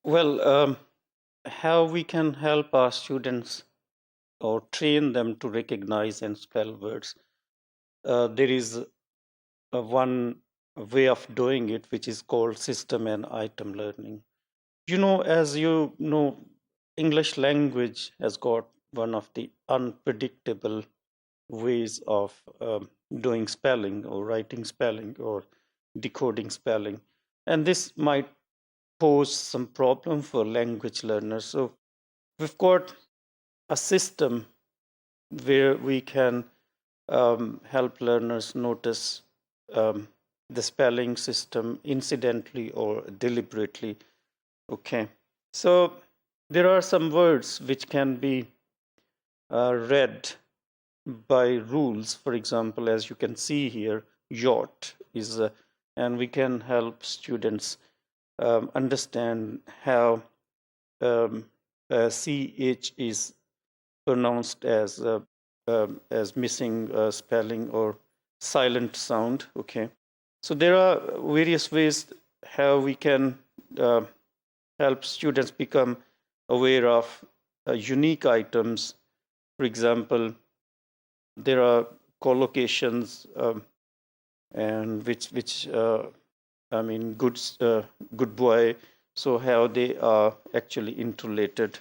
Well, how we can help our students or train them to recognize and spell words. There is one way of doing it, which is called system and item learning. As you know, English language has got one of the unpredictable ways of doing spelling or writing spelling or decoding spelling. And this might pose some problem for language learners. So we've got a system where we can help learners notice the spelling system incidentally or deliberately. Okay, so there are some words which can be read by rules. For example, as you can see here, yacht is, and we can help students understand how CH is pronounced as missing spelling or silent sound. Okay, so there are various ways how we can help students become aware of unique items. For example, there are collocations and which I mean good boy. So how they are actually interrelated.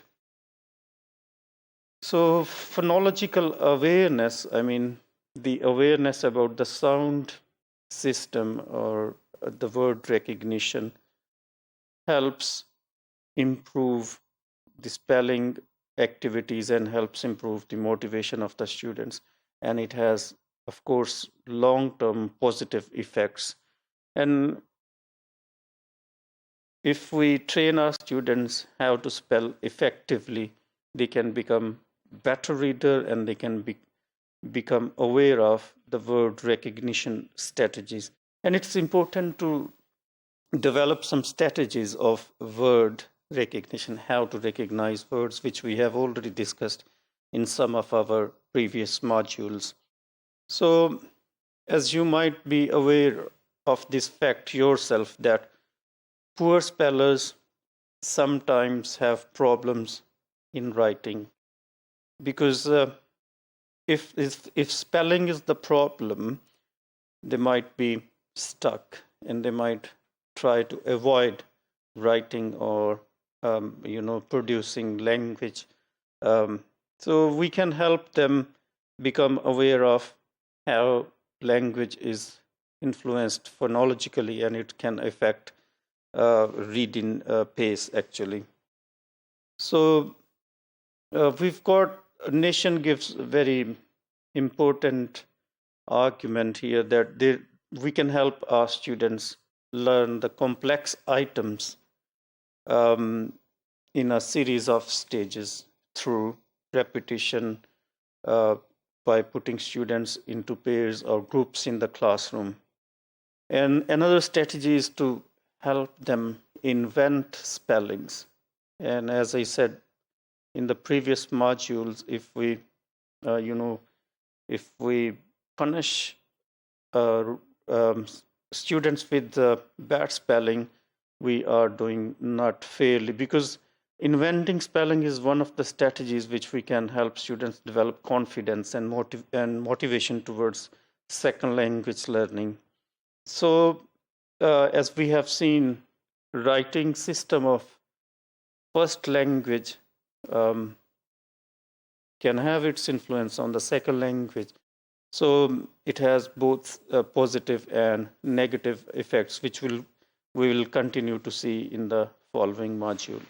So phonological awareness, I mean, the awareness about the sound system or the word recognition helps improve the spelling activities and helps improve the motivation of the students. And it has, of course, long-term positive effects. And if we train our students how to spell effectively, they can become better reader and they can become aware of the word recognition strategies. And it's important to develop some strategies of word recognition, how to recognize words, which we have already discussed in some of our previous modules. So, as you might be aware of this fact yourself, that poor spellers sometimes have problems in writing because if spelling is the problem, they might be stuck and they might try to avoid writing or producing language. So we can help them become aware of how language is influenced phonologically, and it can affect reading pace actually. So we've got Nation gives a very important argument here that we can help our students learn the complex items in a series of stages through repetition by putting students into pairs or groups in the classroom. And another strategy is to help them invent spellings. And as I said in the previous modules, if we punish students with bad spelling, we are doing not fairly, because inventing spelling is one of the strategies which we can help students develop confidence and motivation towards second language learning. So as we have seen, writing system of first language can have its influence on the second language. So it has both positive and negative effects, which we will continue to see in the following module.